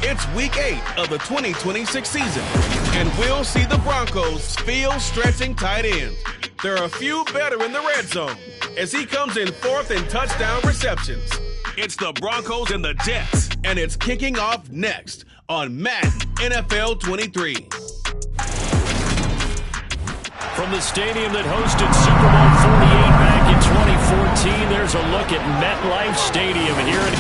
It's week 8 of the 2026 season, and we'll see the Broncos' field-stretching tight end. There are a few better in the red zone as he comes in fourth in touchdown receptions. It's the Broncos and the Jets, and it's kicking off next on Madden NFL 23. From the stadium that hosted Super Bowl 48 back in 2014, there's a look at MetLife Stadium here in...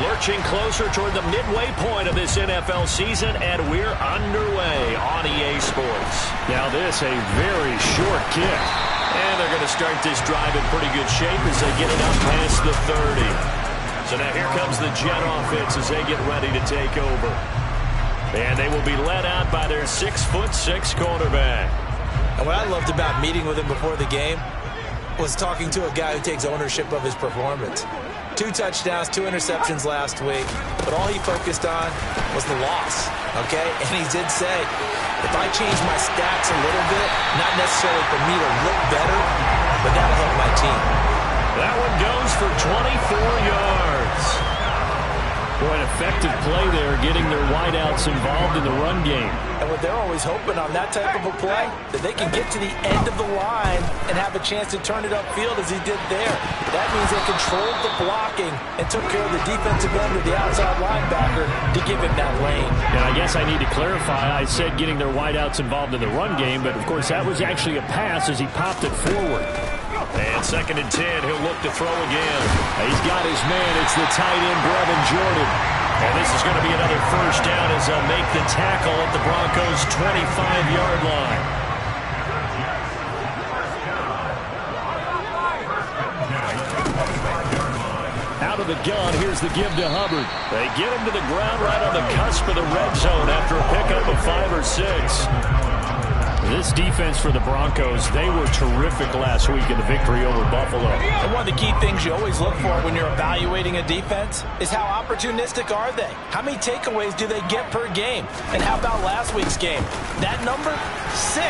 Lurching closer toward the midway point of this NFL season, and we're underway on EA Sports. Now this, a very short kick. And they're going to start this drive in pretty good shape as they get it up past the 30. So now here comes the Jet offense as they get ready to take over. And they will be led out by their 6'6" quarterback. And what I loved about meeting with him before the game was talking to a guy who takes ownership of his performance. 2 touchdowns, 2 interceptions last week, but all he focused on was the loss, okay? And he did say, if I change my stats a little bit, not necessarily for me to look better, but that'll help my team. That one goes for 24 yards. Boy, an effective play there, getting their wideouts involved in the run game. And what they're always hoping on that type of a play, that they can get to the end of the line and have a chance to turn it upfield as he did there. That means they controlled the blocking and took care of the defensive end or the outside linebacker to give him that lane. And I guess I need to clarify, I said getting their wideouts involved in the run game, but of course that was actually a pass as he popped it forward. And 2nd and 10, he'll look to throw again. He's got his man. It's the tight end, Brevin Jordan. And this is going to be another first down as they'll make the tackle at the Broncos' 25-yard line. Out of the gun, here's the give to Hubbard. They get him to the ground right on the cusp of the red zone after a pickup of 5 or 6. This defense for the Broncos, they were terrific last week in the victory over Buffalo. And one of the key things you always look for when you're evaluating a defense is how opportunistic are they? How many takeaways do they get per game? And how about last week's game? That number? 6.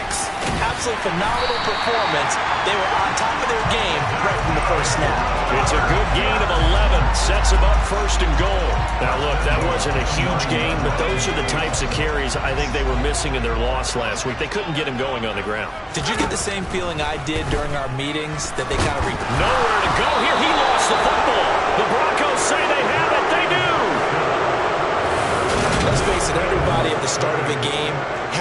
Absolutely phenomenal performance. They were on top of their game right from the first snap. It's a good gain of 11. Sets them up 1st and goal. Now, look, that wasn't a huge gain, but those are the types of carries I think they were missing in their loss last week. They couldn't get him going on the ground. Did you get the same feeling I did during our meetings that they kind of... Nowhere to go here. He lost the football. The Broncos say they have it. They do. Let's face it, everybody at the start of a game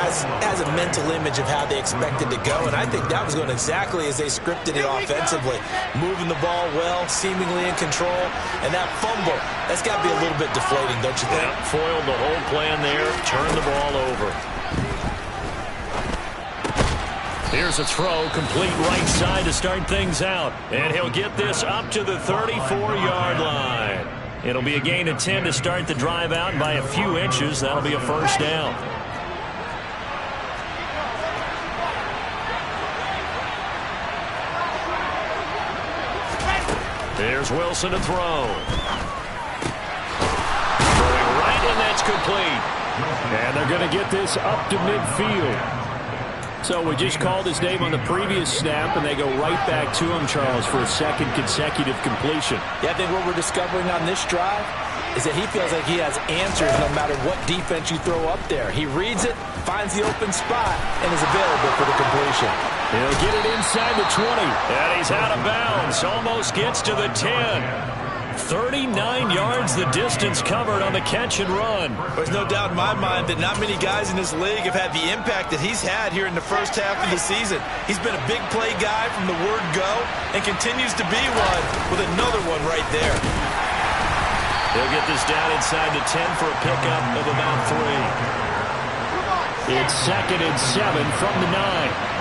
has a mental image of how they expect it to go, and I think that was going exactly as they scripted it offensively. Moving the ball well, seemingly in control, and that fumble, that's got to be a little bit deflating, don't you think? Yeah, foiled the whole plan there, turned the ball over. Here's a throw, complete right side to start things out, and he'll get this up to the 34-yard line. It'll be a gain of 10 to start the drive out, and by a few inches, that'll be a first down. There's Wilson to throw. Throwing right, and that's complete. And they're going to get this up to midfield. So we just called his name on the previous snap, and they go right back to him, Charles, for a 2nd consecutive completion. Yeah, I think what we're discovering on this drive is that he feels like he has answers no matter what defense you throw up there. He reads it, finds the open spot, and is available for the completion. He'll get it inside the 20, and he's out of bounds. Almost gets to the 10. 39 yards the distance covered on the catch and run. There's no doubt in my mind that not many guys in this league have had the impact that he's had here in the first half of the season. He's been a big play guy from the word go and continues to be one with another one right there. He'll get this down inside the 10 for a pickup of about 3. It's 2nd and 7 from the 9.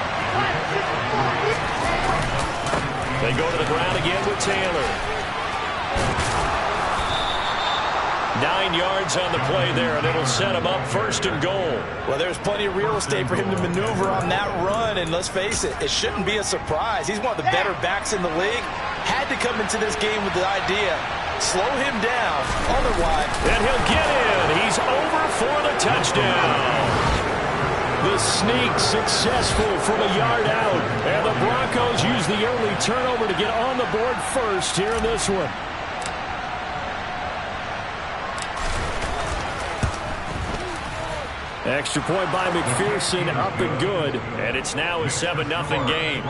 They go to the ground again with Taylor. 9 yards on the play there, and it'll set him up 1st and goal. Well, there's plenty of real estate for him to maneuver on that run, and let's face it, it shouldn't be a surprise. He's one of the better backs in the league. Had to come into this game with the idea slow him down. Otherwise, and he'll get in. He's over for the touchdown. The sneak successful from a yard out. And the Broncos use the early turnover to get on the board first here in this one. Extra point by McPherson, up and good. And it's now a 7-0 game.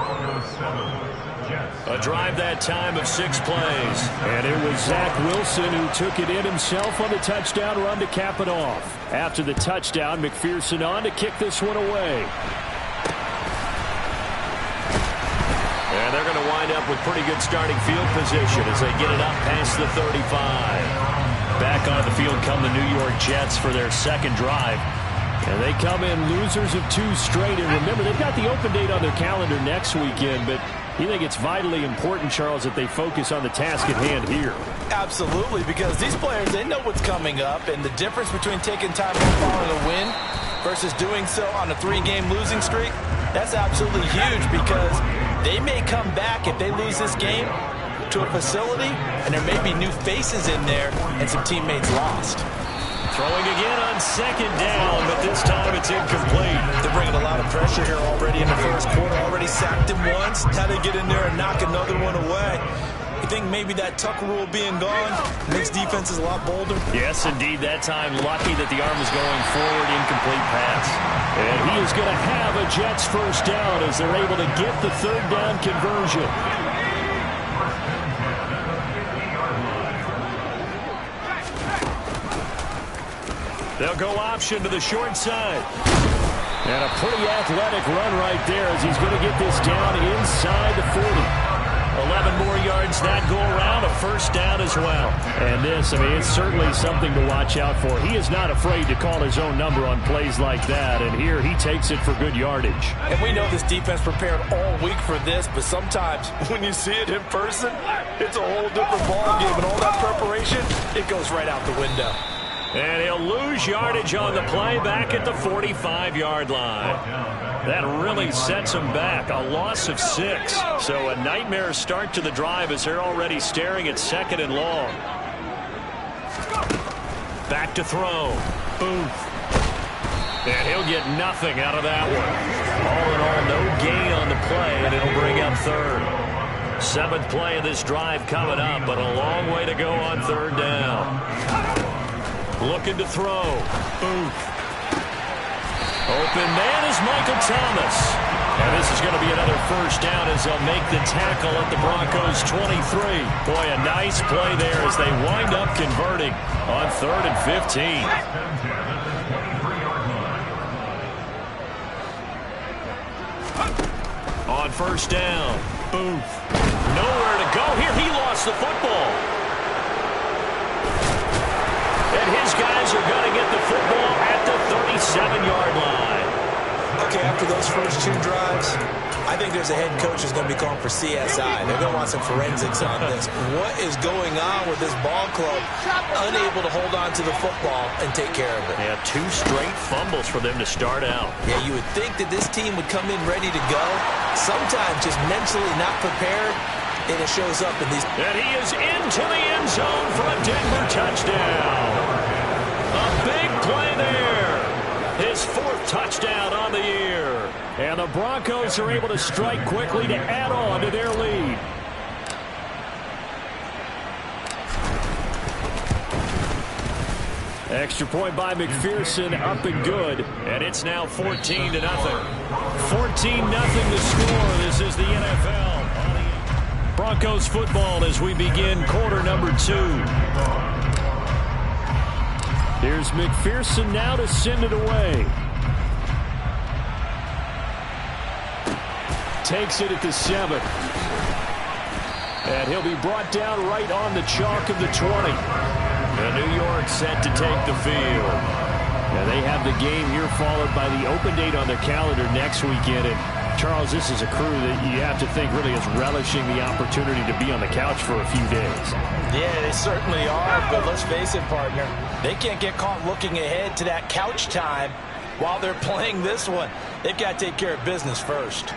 A drive that time of 6 plays. And it was Zach Wilson who took it in himself on the touchdown run to cap it off. After the touchdown, McPherson on to kick this one away. And they're going to wind up with pretty good starting field position as they get it up past the 35. Back on the field come the New York Jets for their second drive. And they come in losers of 2 straight. And remember, they've got the open date on their calendar next weekend, but you think it's vitally important, Charles, that they focus on the task at hand here? Absolutely, because these players, they know what's coming up, and the difference between taking time off following a win versus doing so on a 3-game losing streak, that's absolutely huge because they may come back if they lose this game to a facility, and there may be new faces in there and some teammates lost. Throwing again on second down, but this time it's incomplete. They're bringing a lot of pressure here already in the first quarter. Already sacked him once. Now they get in there and knock another one away. You think maybe that Tucker rule being gone makes defenses a lot bolder? Yes, indeed. That time lucky that the arm was going forward. Incomplete pass. And he is going to have a Jets first down as they're able to get the third down conversion. They'll go option to the short side. And a pretty athletic run right there as he's going to get this down inside the 40. 11 more yards that go around, a first down as well. And this, I mean, it's certainly something to watch out for. He is not afraid to call his own number on plays like that. And here he takes it for good yardage. And we know this defense prepared all week for this, but sometimes when you see it in person, it's a whole different ballgame. And all that preparation, it goes right out the window. And he'll lose yardage on the play back at the 45-yard line. That really sets him back. A loss of 6. So a nightmare start to the drive as they're already staring at 2nd and long. Back to throw. Booth. And he'll get nothing out of that one. All in all, no gain on the play, and it'll bring up 3rd. 7th play of this drive coming up, but a long way to go on 3rd down. Looking to throw. Booth. Open man is Michael Thomas. And this is going to be another first down as they'll make the tackle at the Broncos 23. Boy, a nice play there as they wind up converting on 3rd and 15. On first down, Booth. Nowhere to go here. He lost the football. And his guys are going to get the football at the 37-yard line. Okay, after those first 2 drives, I think there's a head coach who's going to be calling for CSI. They're going to want some forensics on this. What is going on with this ball club? Unable to hold on to the football and take care of it. Yeah, 2 straight fumbles for them to start out. Yeah, you would think that this team would come in ready to go. Sometimes just mentally not prepared. And it shows up in these. And he is into the end zone for a Denver touchdown. A big play there. His 4th touchdown on the year. And the Broncos are able to strike quickly to add on to their lead. Extra point by McPherson, up and good. And it's now 14-0. 14-0 the score. This is the NFL. Broncos football as we begin quarter number 2. Here's McPherson now to send it away. Takes it at the 7. And he'll be brought down right on the chalk of the 20. And New York set to take the field. And they have the game here followed by the open date on their calendar next weekend. And Charles, this is a crew that you have to think really is relishing the opportunity to be on the couch for a few days. Yeah, they certainly are, but let's face it, partner. They can't get caught looking ahead to that couch time while they're playing this one. They've got to take care of business first.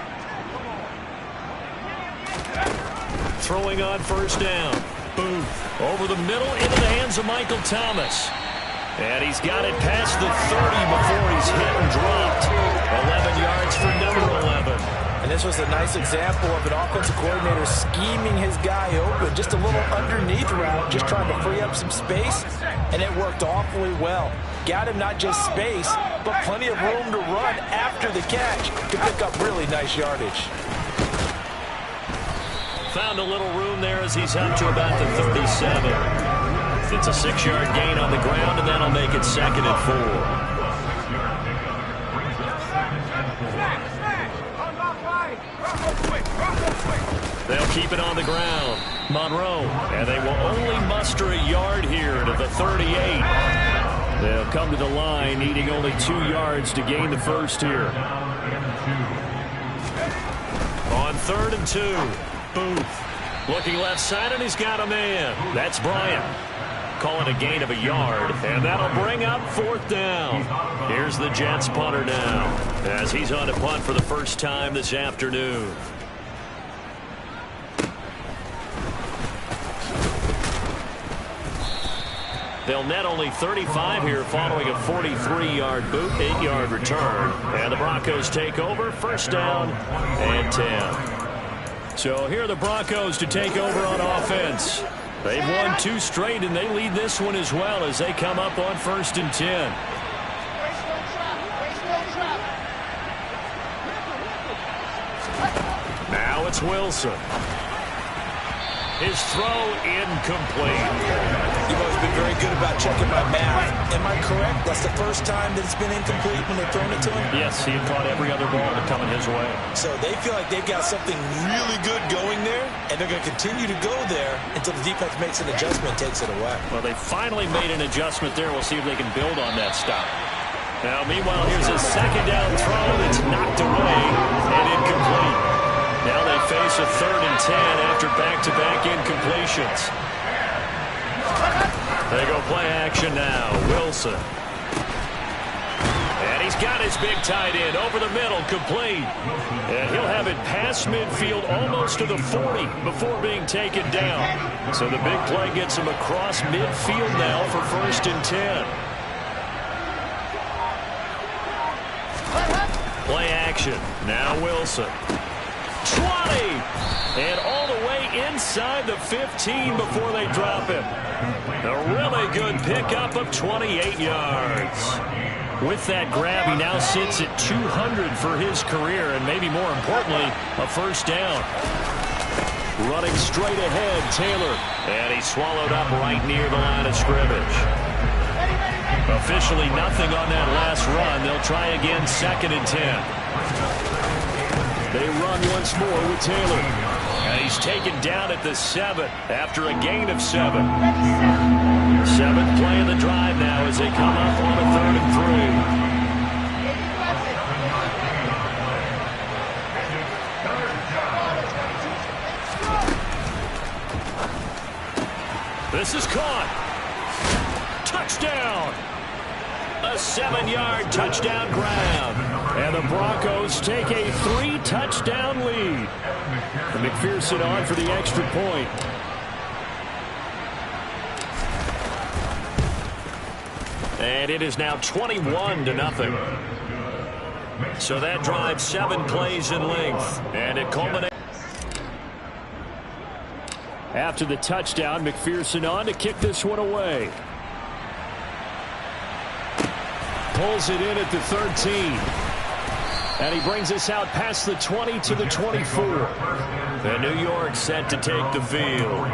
Throwing on first down. Booth over the middle into the hands of Michael Thomas. And he's got it past the 30 before he's hit and dropped. 11 yards for number 11. And this was a nice example of an offensive coordinator scheming his guy open. Just a little underneath route, just trying to free up some space, and it worked awfully well. Got him not just space, but plenty of room to run after the catch to pick up really nice yardage. Found a little room there as he's up to about the 37. It's a 6-yard gain on the ground, and that'll make it 2nd and 4. They'll keep it on the ground. Monroe, and they will only muster a yard here to the 38. They'll come to the line, needing only 2 yards to gain the first here. On 3rd and 2, Booth looking left side, and he's got a man. That's Bryant. Calling a gain of a yard, and that'll bring up 4th down. Here's the Jets punter now, as he's on a punt for the first time this afternoon. They'll net only 35 here following a 43-yard boot, 8-yard return. And the Broncos take over, 1st down and 10. So here are the Broncos to take over on offense. They've won 2 straight, and they lead this one as well as they come up on 1st and 10. Now it's Wilson. His throw incomplete. You've always been very good about checking my math. Am I correct? That's the first time that it's been incomplete when they've thrown it to him? Yes, he had caught every other ball that coming his way. So they feel like they've got something really good going there, and they're going to continue to go there until the defense makes an adjustment, takes it away. Well, they finally made an adjustment there. We'll see if they can build on that stop. Now, meanwhile, here's a 2nd down throw that's knocked away and incomplete. Now they face a 3rd and 10 after back-to-back incompletions. They go play action now. Wilson. And he's got his big tight end over the middle, complete. And he'll have it past midfield almost to the 40 before being taken down. So the big play gets him across midfield now for 1st and 10. Play action. Now Wilson. 20! And all the way inside the 15 before they drop him. A really good pickup of 28 yards. With that grab, he now sits at 200 for his career, and maybe more importantly, a 1st down. Running straight ahead, Taylor. And he's swallowed up right near the line of scrimmage. Officially nothing on that last run. They'll try again, 2nd and 10. They run once more with Taylor. And he's taken down at the 7 after a gain of 7. 7th play of the drive now as they come up on a 3rd and 3. This is caught. Touchdown. A 7-yard touchdown grab. And the Broncos take a 3-touchdown lead. And McPherson on for the extra point. And it is now 21-0. So that drive 7 plays in length. And it culminates. After the touchdown, McPherson on to kick this one away. Pulls it in at the 13. And he brings us out past the 20 to the 24. And New York set to take the field.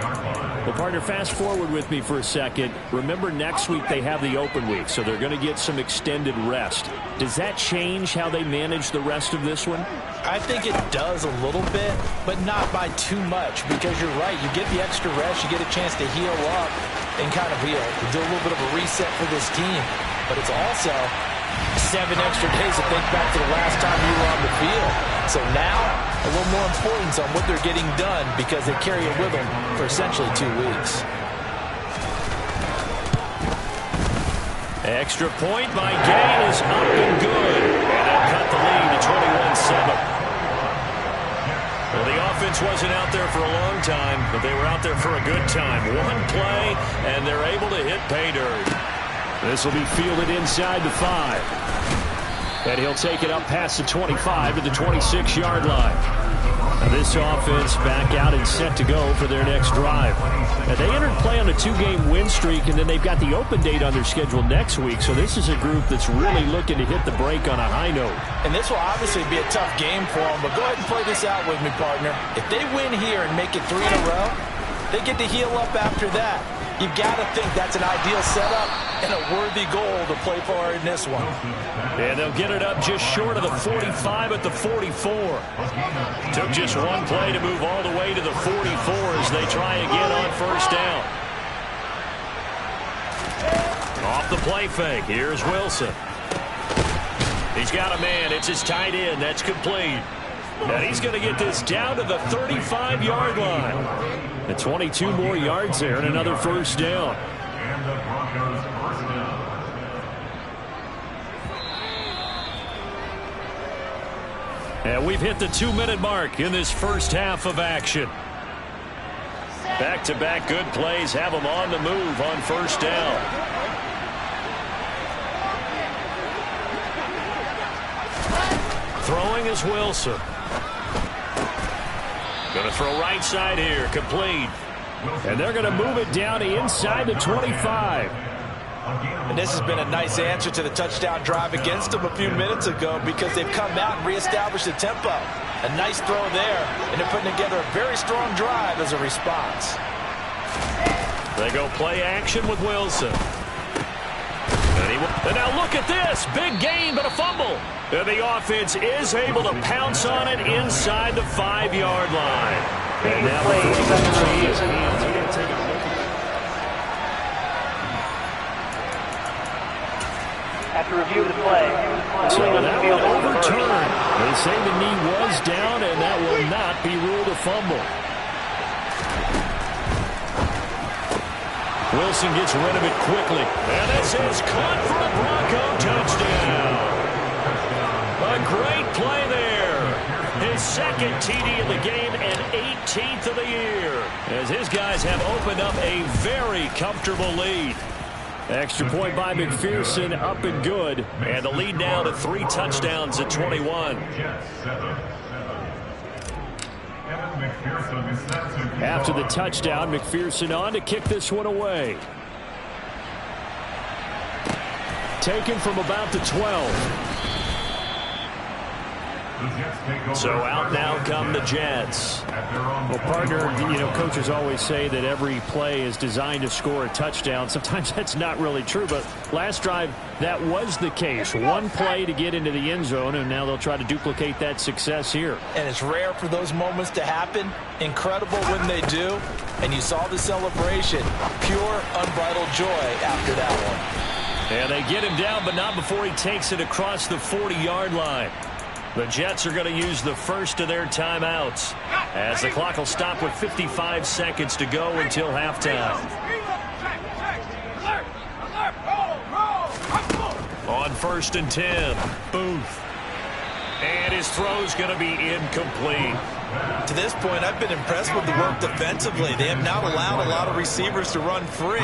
Well, partner, fast forward with me for a second. Remember, next week they have the open week, so they're going to get some extended rest. Does that change how they manage the rest of this one? I think it does a little bit, but not by too much, because you're right. You get the extra rest, you get a chance to heal up and kind of do a little bit of a reset for this team. But it's also 7 extra days to think back to the last time you were on the field. So now, a little more importance on what they're getting done because they carry it with them for essentially 2 weeks. Extra point by Gay is up and good. And they'll cut the lead to 21-7. Well, the offense wasn't out there for a long time, but they were out there for a good time. One play, and they're able to hit pay dirt. This will be fielded inside the 5. And he'll take it up past the 25 to the 26-yard line. Now this offense back out and set to go for their next drive. Now they entered play on a 2-game win streak, and then they've got the open date on their schedule next week. So this is a group that's really looking to hit the break on a high note. And this will obviously be a tough game for them, but go ahead and play this out with me, partner. If they win here and make it 3 in a row, they get to heal up after that. You've got to think that's an ideal setup and a worthy goal to play for in this one. And they'll get it up just short of the 45 at the 44. Took just one play to move all the way to the 44 as they try again on first down. Off the play fake, here's Wilson. He's got a man, it's his tight end, that's complete. And he's going to get this down to the 35-yard line. And 22 more yards there and another first down. And we've hit the 2-minute mark in this first half of action. Back-to-back good plays have them on the move on first down. Throwing is Wilson. Going to throw right side here, complete. And they're going to move it down to inside the 25. And this has been a nice answer to the touchdown drive against them a few minutes ago because they've come out and reestablished the tempo. A nice throw there, and they're putting together a very strong drive as a response. They go play action with Wilson. And now look at this. Big gain, but a fumble. And the offense is able to pounce on it inside the 5-yard line. And now the 43 is hands. We're going to take a look. After review of the play, so that one overturned. They say the knee was down, and that will not be ruled a fumble. Wilson gets rid of it quickly. And this is caught for a Bronco touchdown. A great play there. His second TD in the game and 18th of the year. As his guys have opened up a very comfortable lead. Extra point by McPherson, up and good. And the lead now to 3 touchdowns at 21. After the touchdown, McPherson on to kick this one away. Taken from about the 12. So out now come the Jets. Well, partner, you know, coaches always say that every play is designed to score a touchdown. Sometimes that's not really true, but last drive, that was the case. One play to get into the end zone, and now they'll try to duplicate that success here. And it's rare for those moments to happen. Incredible when they do. And you saw the celebration. Pure, unbridled joy after that one. And they get him down, but not before he takes it across the 40-yard line. The Jets are going to use the first of their timeouts as the clock will stop with 55 seconds to go until halftime. On 1st and 10, Booth. And his throw's going to be incomplete. To this point, I've been impressed with the work defensively. They have not allowed a lot of receivers to run free.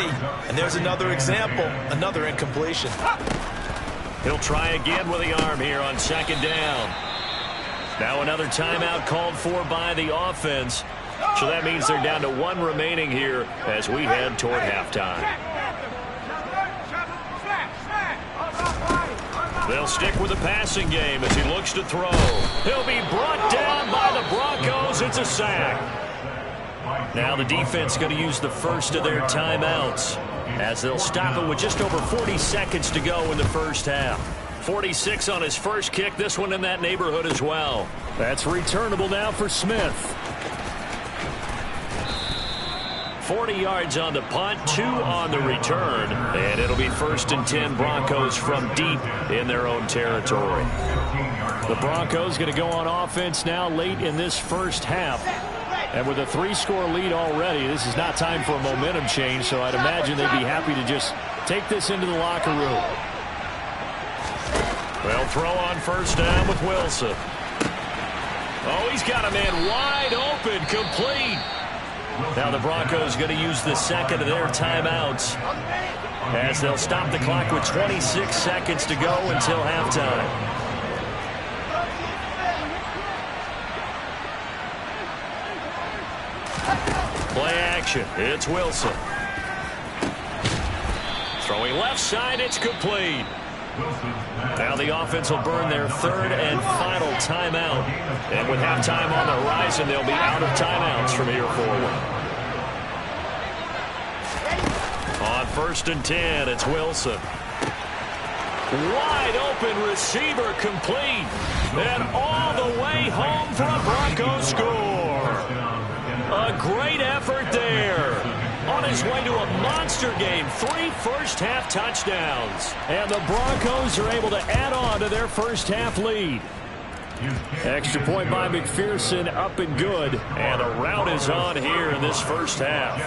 And there's another example, another incompletion. He'll try again with the arm here on 2nd down. Now another timeout called for by the offense. So that means they're down to 1 remaining here as we head toward halftime. They'll stick with the passing game as he looks to throw. He'll be brought down by the Broncos. It's a sack. Now the defense going to use the first of their timeouts as they'll stop it with just over 40 seconds to go in the first half. 46 on his first kick. This one in that neighborhood as well. That's returnable now for Smith. 40 yards on the punt, 2 on the return. And it'll be 1st and 10 Broncos from deep in their own territory. The Broncos going to go on offense now late in this first half. And with a 3-score lead already, this is not time for a momentum change, so I'd imagine they'd be happy to just take this into the locker room. They'll throw on 1st down with Wilson. Oh, he's got a man wide open, complete. Now the Broncos going to use the second of their timeouts as they'll stop the clock with 26 seconds to go until halftime. Play action. It's Wilson. Throwing left side. It's complete. Now the offense will burn their third and final timeout. And with halftime on the horizon, they'll be out of timeouts from here forward. On 1st and 10, it's Wilson. Wide open receiver complete. And all the way home for a Broncos score. A great effort there. On his way to a monster game, 3 first-half touchdowns. And the Broncos are able to add on to their first-half lead. Extra point by McPherson, up and good. And a rout is on here in this first half.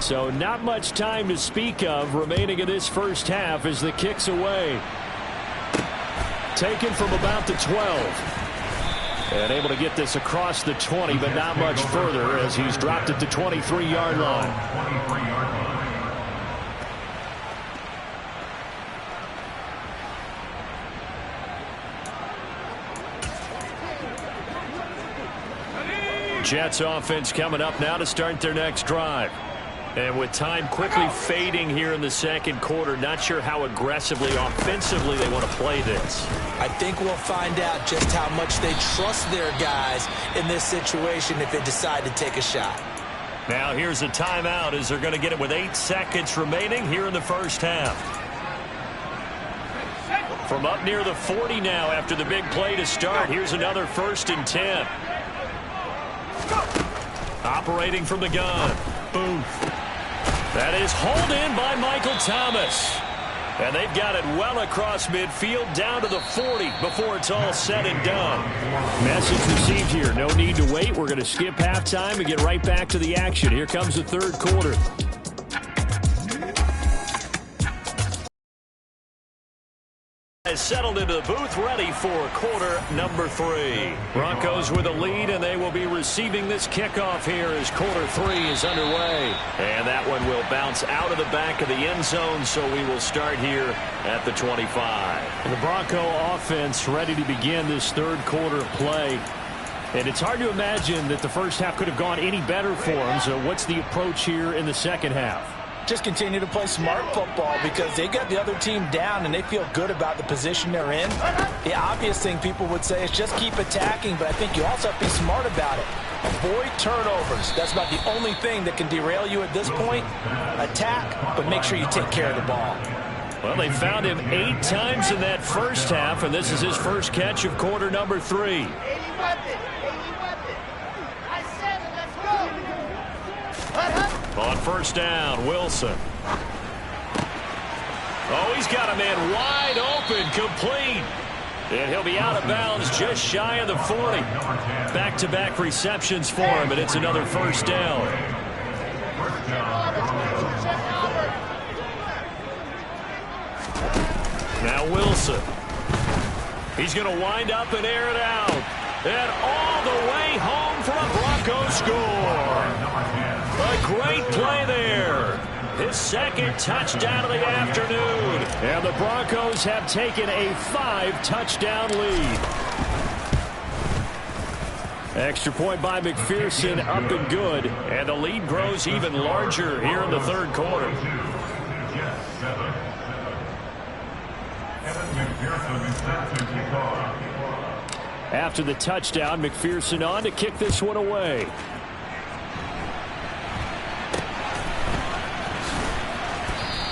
So not much time to speak of remaining in this first half as the kick's away. Taken from about the 12. And able to get this across the 20, but not much further as he's dropped at the 23-yard line. Jets offense coming up now to start their next drive. And with time quickly fading here in the second quarter, not sure how aggressively, offensively they want to play this. I think we'll find out just how much they trust their guys in this situation if they decide to take a shot. Now here's a timeout as they're going to get it with 8 seconds remaining here in the first half. From up near the 40 now after the big play to start, here's another 1st and 10. Operating from the gun. Booth. That is hauled in by Michael Thomas. And they've got it well across midfield down to the 40 before it's all said and done. Message received here. No need to wait. We're going to skip halftime and get right back to the action. Here comes the third quarter. Has settled into the booth, ready for quarter number 3. Broncos with a lead, and they will be receiving this kickoff here as quarter 3 is underway. And that one will bounce out of the back of the end zone, so we will start here at the 25. And the Bronco offense ready to begin this third quarter of play. And it's hard to imagine that the first half could have gone any better for them. So what's the approach here in the second half? Just continue to play smart football because they got the other team down and they feel good about the position they're in. The obvious thing people would say is just keep attacking, but I think you also have to be smart about it. Avoid turnovers. That's about the only thing that can derail you at this point. Attack, but make sure you take care of the ball. Well, they found him 8 times in that first half, and this is his first catch of quarter number 3. On first down, Wilson. Oh, he's got a man wide open, complete. And he'll be out of bounds just shy of the 40. Back-to-back receptions for him, and it's another first down. Now Wilson. He's going to wind up and air it out. And all the way home for a Broncos score. A great play there. His second touchdown of the afternoon. And the Broncos have taken a 5-touchdown lead. Extra point by McPherson, up and good. And the lead grows even larger here in the third quarter. After the touchdown, McPherson on to kick this one away.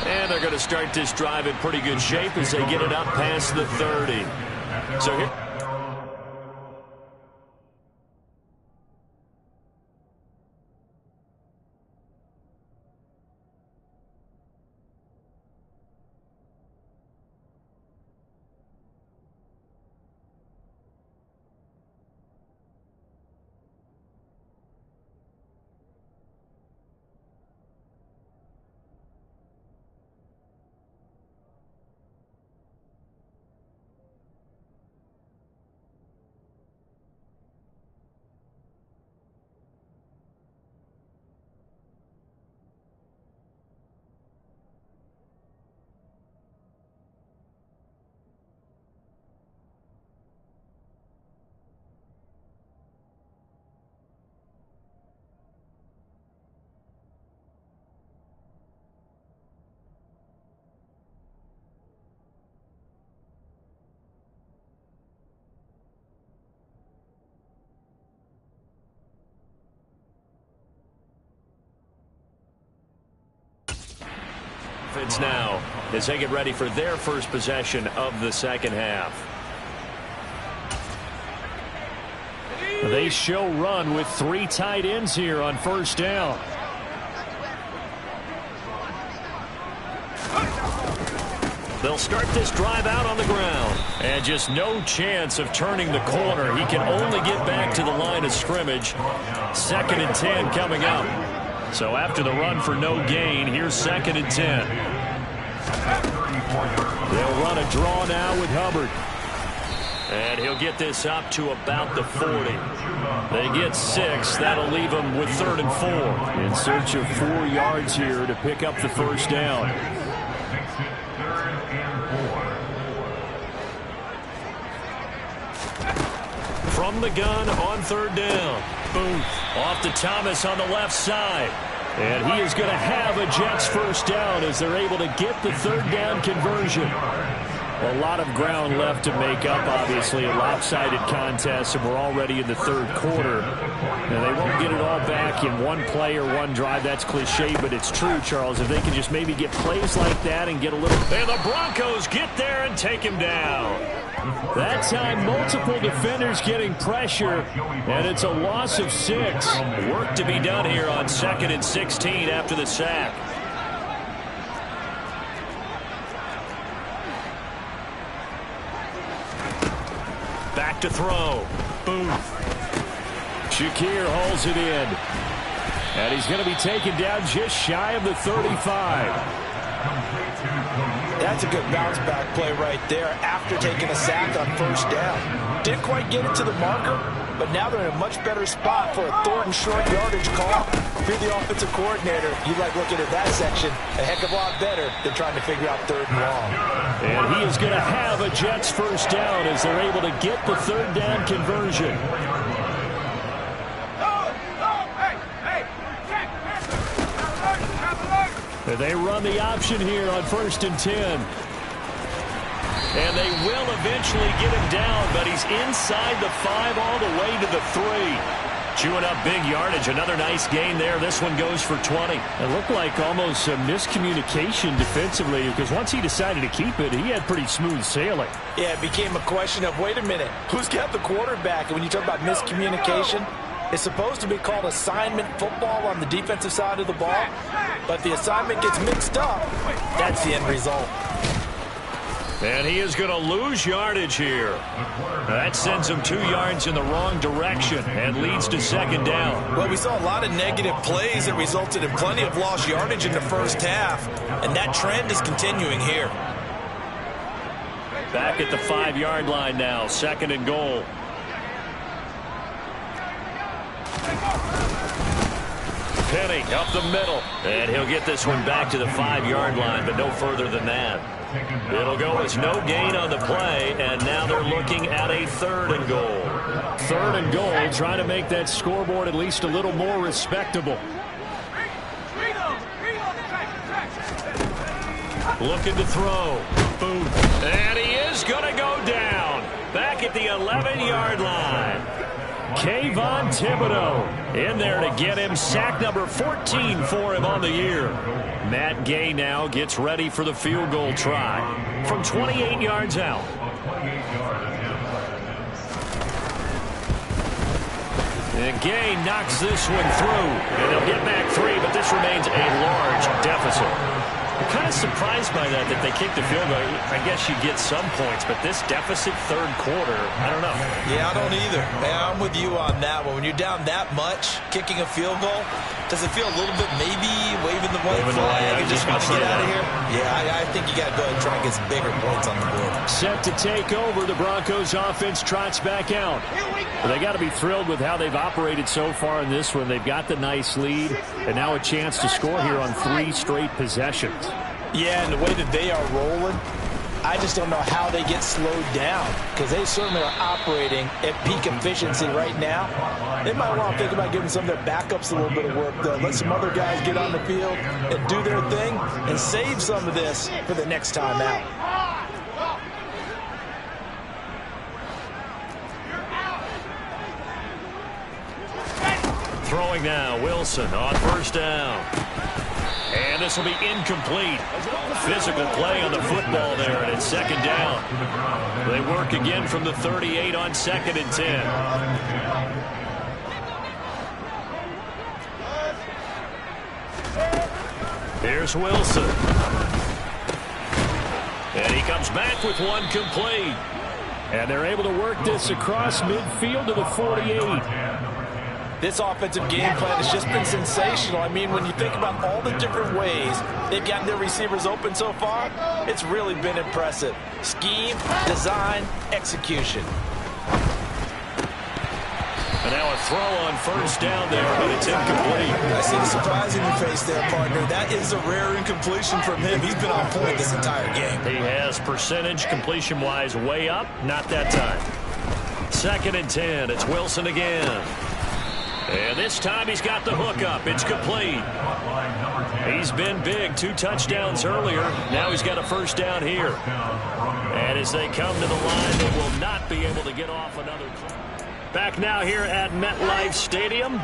And they're going to start this drive in pretty good shape as they get it up past the 30. So here. offense now as they get ready for their first possession of the second half. They show run with 3 tight ends here on first down. They'll start this drive out on the ground. And just no chance of turning the corner. He can only get back to the line of scrimmage. 2nd and 10 coming up. So after the run for no gain, here's 2nd and 10. They'll run a draw now with Hubbard. And he'll get this up to about the 40. They get 6. That'll leave them with 3rd and 4. In search of 4 yards here to pick up the first down. From the gun on 3rd down. Booth off to Thomas on the left side. And he is going to have a Jets first down as they're able to get the 3rd down conversion. A lot of ground left to make up, obviously, a lopsided contest, and we're already in the 3rd quarter. And they won't get it all back in one play or one drive. That's cliche, but it's true, Charles. If they can just maybe get plays like that and get a little... And the Broncos get there and take him down. That time, multiple defenders getting pressure, and it's a loss of 6. Work to be done here on 2nd and 16 after the sack. Back to throw. Booth. Shakir holds it in. And he's going to be taken down just shy of the 35. That's a good bounce back play right there after taking a sack on first down. Didn't quite get it to the marker, but now they're in a much better spot for a 3rd and short yardage call. If you're the offensive coordinator, you like looking at that section a heck of a lot better than trying to figure out 3rd and long. And he is going to have a Jets first down as they're able to get the 3rd down conversion. And they run the option here on 1st and 10. And they will eventually get him down, but he's inside the 5 all the way to the 3. Chewing up big yardage. Another nice gain there. This one goes for 20. It looked like almost a miscommunication defensively, because once he decided to keep it, he had pretty smooth sailing. Yeah, it became a question of, wait a minute, who's got the quarterback? And when you talk about miscommunication, it's supposed to be called assignment football on the defensive side of the ball, but the assignment gets mixed up. That's the end result. And he is going to lose yardage here. That sends him 2 yards in the wrong direction and leads to 2nd down. Well, we saw a lot of negative plays that resulted in plenty of lost yardage in the first half, and that trend is continuing here. Back at the 5-yard line now, 2nd and goal. Penny up the middle, and he'll get this one back to the 5-yard line, but no further than that. It'll go as no gain on the play, and now they're looking at a 3rd and goal. 3rd and goal, trying to make that scoreboard at least a little more respectable. Looking to throw. Boom. And he is going to go down. Back at the 11-yard line. Kayvon Thibodeau in there to get him sack number 14 for him on the year. Matt Gay now gets ready for the field goal try from 28 yards out. And Gay knocks this one through. And they'll get back 3, but this remains a large deficit. I'm kind of surprised by that they kicked the field goal. I guess you get some points, but this deficit 3rd quarter, I don't know. Yeah, I don't either. Man, I'm with you on that one. When you're down that much, kicking a field goal, does it feel a little bit maybe waving the white flag and just want to get out of here? Yeah, I think you got to go ahead and try and get some bigger points on the board. Set to take over. The Broncos offense trots back out. Well, they got to be thrilled with how they've operated so far in this one. They've got the nice lead, and now a chance to score here on 3 straight possessions. Yeah, and the way that they are rolling, I just don't know how they get slowed down, because they certainly are operating at peak efficiency right now. They might want to think about giving some of their backups a little bit of work, though. Let some other guys get on the field and do their thing and save some of this for the next time out. Throwing now, Wilson on 1st down. And this will be incomplete. Physical play on the football there, and it's second down. They work again from the 38 on 2nd and 10. Here's Wilson. And he comes back with one complete. And they're able to work this across midfield to the 48. This offensive game plan has just been sensational. I mean, when you think about all the different ways they've gotten their receivers open so far, it's really been impressive. Scheme, design, execution. And now a throw on first down there, but it's incomplete. I see the surprise in your face there, partner. That is a rare incompletion from him. He's been on point this entire game. He has percentage completion-wise way up. Not that time. 2nd and 10. It's Wilson again. And this time he's got the hook up. It's complete. He's been big. 2 touchdowns earlier. Now he's got a first down here. And as they come to the line, they will not be able to get off another play. Back now here at MetLife Stadium.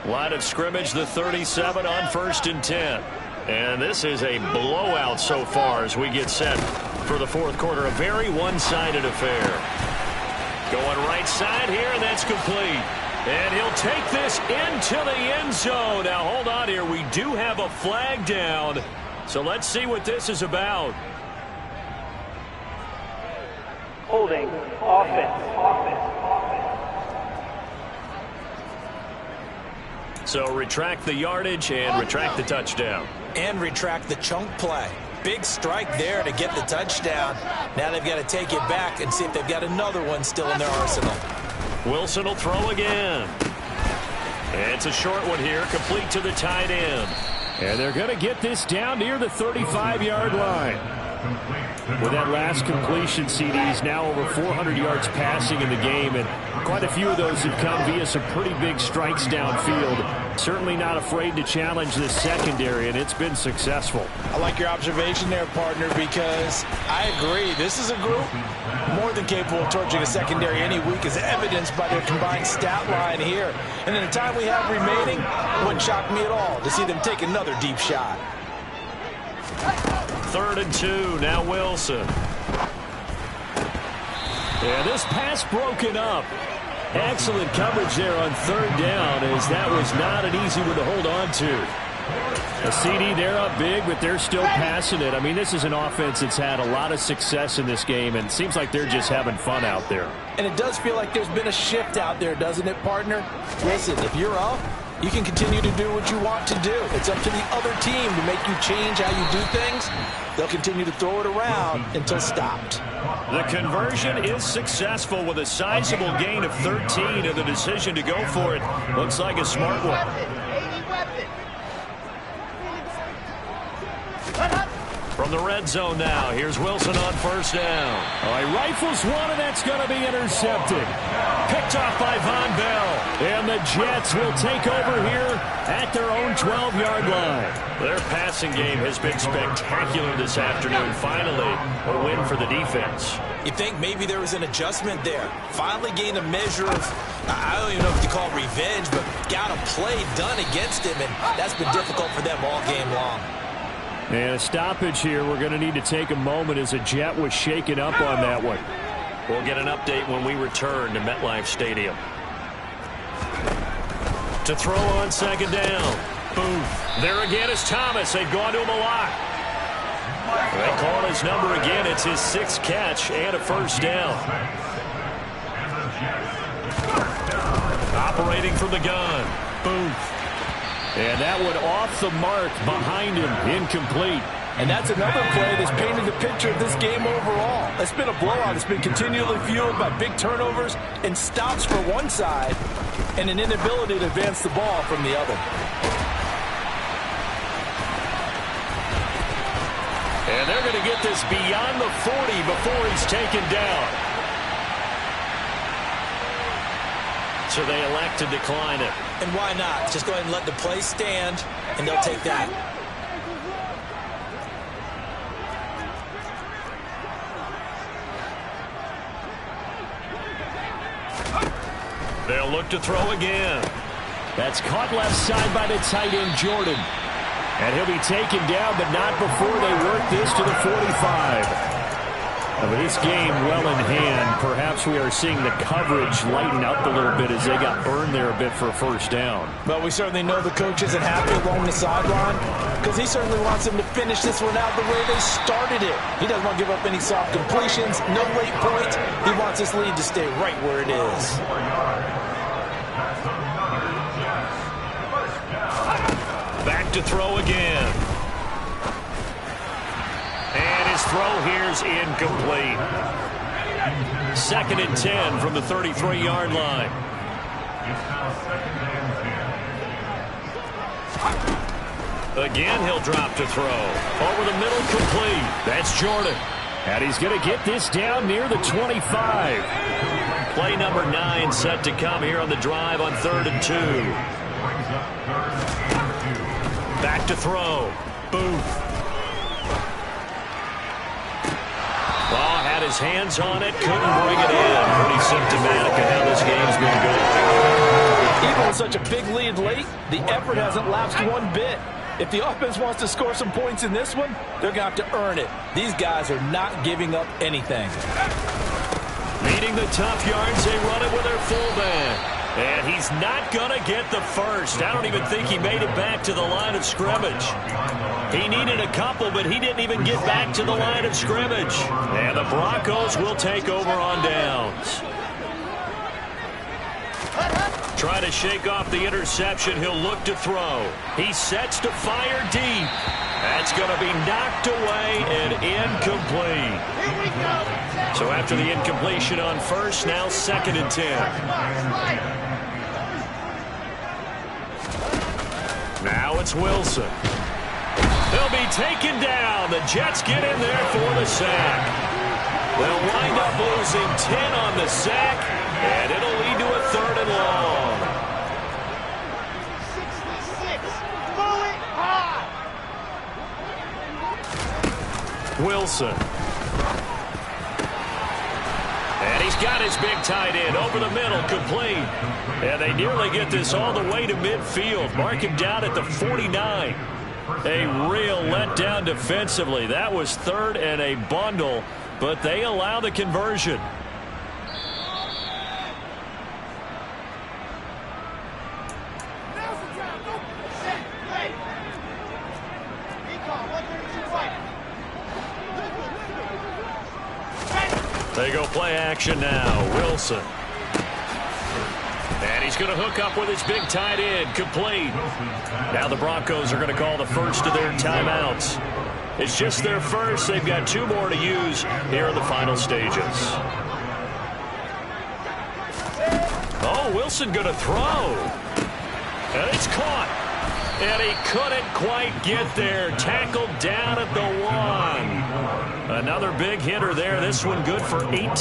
Line of scrimmage, the 37 on 1st and 10. And this is a blowout so far as we get set for the 4th quarter. A very one-sided affair. Going right side here, and that's complete. And he'll take this into the end zone. Now, hold on here. We do have a flag down. So let's see what this is about. Holding. Offense. So retract the yardage and retract the touchdown. And retract the chunk play. Big strike there to get the touchdown. Now they've got to take it back and see if they've got another one still in their arsenal. Wilson will throw again. It's a short one here, complete to the tight end. And they're going to get this down near the 35-yard line. With that last completion, CD's now over 400 yards passing in the game, and quite a few of those have come via some pretty big strikes downfield. Certainly not afraid to challenge the secondary, and it's been successful. I like your observation there, partner, because I agree. This is a group more than capable of torching a secondary any week, as evidenced by their combined stat line here. And in the time we have remaining, it wouldn't shock me at all to see them take another deep shot. 3rd and 2, now Wilson. Yeah, this pass broken up. Excellent coverage there on 3rd down, as that was not an easy one to hold on to. A CD, they're up big, but they're still passing it. I mean, this is an offense that's had a lot of success in this game, and it seems like they're just having fun out there. And it does feel like there's been a shift out there, doesn't it, partner? Listen, if you're up, you can continue to do what you want to do. It's up to the other team to make you change how you do things. They'll continue to throw it around until stopped. The conversion is successful with a sizable gain of 13, and the decision to go for it looks like a smart one. From the red zone now, here's Wilson on 1st down. Oh, he rifles one, and that's going to be intercepted. Picked off by Von Bell. And the Jets will take over here at their own 12-yard line. Their passing game has been spectacular this afternoon. Finally, a win for the defense. You think maybe there was an adjustment there. Finally gained a measure of, I don't even know if you call it revenge, but got a play done against him, and that's been difficult for them all game long. And a stoppage here. We're going to need to take a moment as a Jet was shaken up on that one. We'll get an update when we return to MetLife Stadium. To throw on 2nd down. Booth. There again is Thomas. They've gone to him a lot. They call his number again. It's his 6th catch and a first down. Operating from the gun. Booth. And that one off the mark behind him, incomplete. And that's another play that's painted the picture of this game overall. It's been a blowout. It's been continually fueled by big turnovers and stops for one side and an inability to advance the ball from the other. And they're going to get this beyond the 40 before he's taken down. So they elect to decline it. And why not? Just go ahead and let the play stand, and they'll take that. They'll look to throw again. That's caught left side by the tight end, Jordan. And he'll be taken down, but not before they work this to the 45. With this game well in hand, perhaps we are seeing the coverage lighten up a little bit as they got burned there a bit for a first down. But we certainly know the coach isn't happy along the sideline because he certainly wants them to finish this one out the way they started it. He doesn't want to give up any soft completions, no late points. He wants this lead to stay right where it is. Back to throw again. And his throw here's incomplete. 2nd and 10 from the 33-yard line. Again, he'll drop to throw. Over the middle, complete. That's Jordan. And he's going to get this down near the 25. Play number 9 set to come here on the drive on 3rd and 2. Back to throw. Booth. Well, had his hands on it, couldn't bring it in. Pretty symptomatic of how this game's been going. Even with such a big lead late, the effort hasn't lapsed one bit. If the offense wants to score some points in this one, they're going to have to earn it. These guys are not giving up anything. Leading the tough yards, they run it with their fullback. And he's not going to get the first. I don't even think he made it back to the line of scrimmage. He needed a couple, but he didn't even get back to the line of scrimmage. And the Broncos will take over on downs. Try to shake off the interception. He'll look to throw. He sets to fire deep. That's going to be knocked away and incomplete. So after the incompletion on first, now 2nd and 10. Now it's Wilson. He'll be taken down. The Jets get in there for the sack. They'll wind up losing 10 on the sack, and it'll lead to a 3rd and long. Wilson. And he's got his big tight end over the middle, complete. And they nearly get this all the way to midfield. Mark him down at the 49. A real letdown defensively. That was 3rd and a bundle, but they allow the conversion. They go play action now. Wilson. And he's going to hook up with his big tight end. Complete. Now the Broncos are going to call the first of their timeouts. It's just their first. They've got 2 more to use here in the final stages. Oh, Wilson going to throw. And it's caught. And he couldn't quite get there. Tackled down at the 1. Another big hitter there. This one good for 18.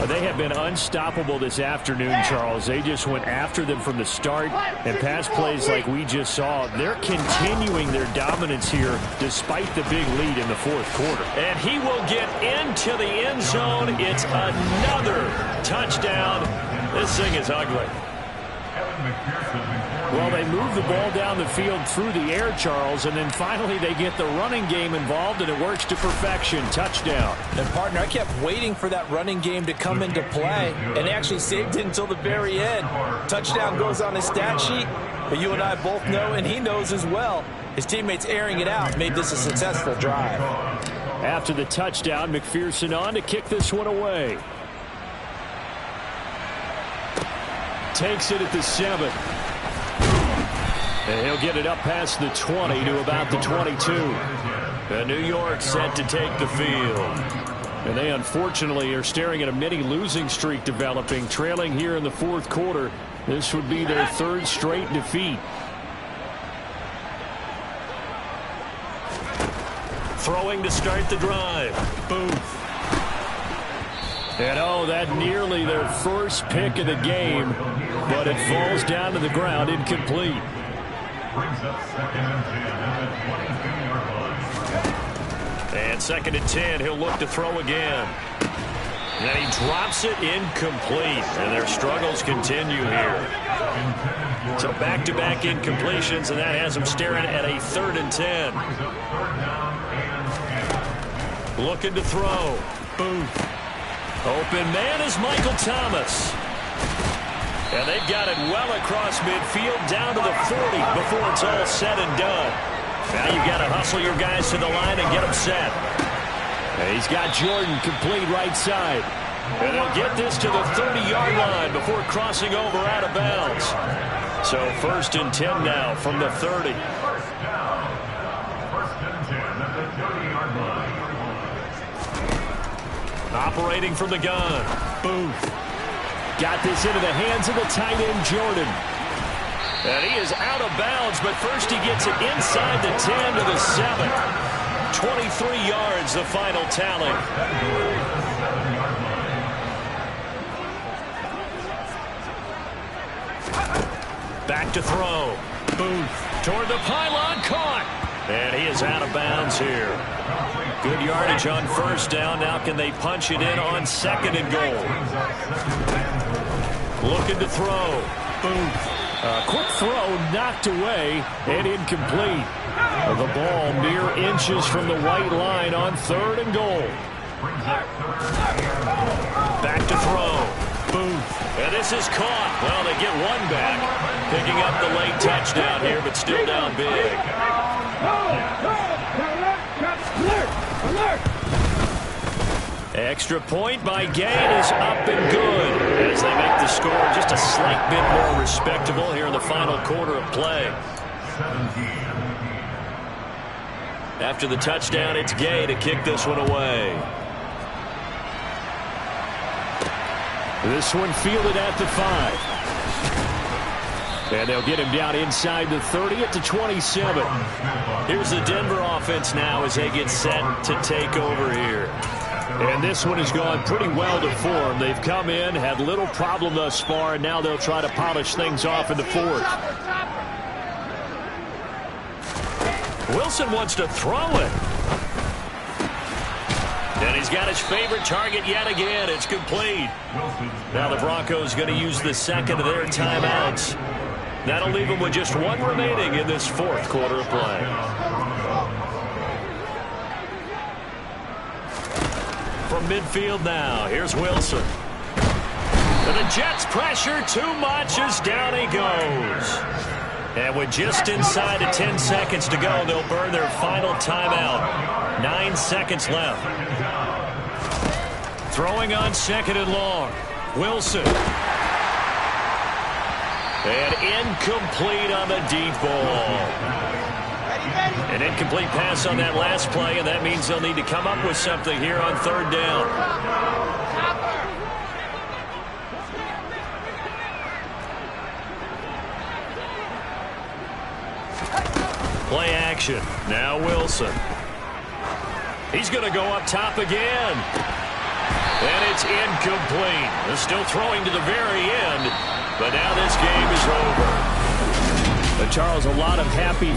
They have been unstoppable this afternoon, Charles. They just went after them from the start. And pass plays like we just saw, they're continuing their dominance here despite the big lead in the 4th quarter. And he will get into the end zone. It's another touchdown. This thing is ugly. Well, they move the ball down the field through the air, Charles, and then finally they get the running game involved, and it works to perfection. Touchdown. And, partner, I kept waiting for that running game to come into play, and they actually saved it until the very end. Touchdown goes on his stat sheet, but you and I both know, and he knows as well, his teammates airing it out made this a successful drive. After the touchdown, McPherson on to kick this one away. Takes it at the 7. And he'll get it up past the 20 to about the 22. And New York set to take the field. And they unfortunately are staring at a mini losing streak developing, trailing here in the 4th quarter. This would be their 3rd straight defeat. Throwing to start the drive. Booth. And oh, that nearly their first pick of the game, but it falls down to the ground incomplete. And 2nd and 10, he'll look to throw again. And he drops it incomplete, and their struggles continue here. So back-to-back incompletions, and that has them staring at a 3rd and 10. Looking to throw. Booth. Open man is Michael Thomas. And they've got it well across midfield down to the 40 before it's all said and done. Now you've got to hustle your guys to the line and get them set. And he's got Jordan complete right side. And they'll get this to the 30-yard line before crossing over out of bounds. So 1st and 10 now from the 30. Operating from the gun. Booth. Got this into the hands of the tight end, Jordan. And he is out of bounds, but first he gets it inside the 10 to the 7. 23 yards, the final tally. Back to throw. Booth toward the pylon, caught. And he is out of bounds here. Good yardage on 1st down. Now can they punch it in on 2nd and goal? Looking to throw. Booth. A quick throw knocked away and incomplete. The ball mere inches from the white line on 3rd and goal. Back to throw. Booth. And this is caught. Well, they get one back. Picking up the late touchdown here, but still down big. Extra point by Gain is up and good as they make the score just a slight bit more respectable here in the final quarter of play. After the touchdown, it's Gay to kick this one away. This one fielded at the 5. And they'll get him down inside the 30 at the 27. Here's the Denver offense now as they get set to take over here. And this one has gone pretty well to form. They've come in, had little problem thus far, and now they'll try to polish things off in the 4th. Wilson wants to throw it. And he's got his favorite target yet again. It's complete. Now the Broncos going to use the 2nd of their timeouts. That'll leave them with just one remaining in this 4th quarter of play. From midfield now, here's Wilson. And the Jets pressure too much as down he goes. And with just inside of 10 seconds to go, they'll burn their final timeout. 9 seconds left. Throwing on 2nd and long. Wilson. And incomplete on the deep ball. An incomplete pass on that last play, and that means they'll need to come up with something here on 3rd down. Play action. Now Wilson. He's going to go up top again. And it's incomplete. They're still throwing to the very end, but now this game is over. But Charles, a lot of happy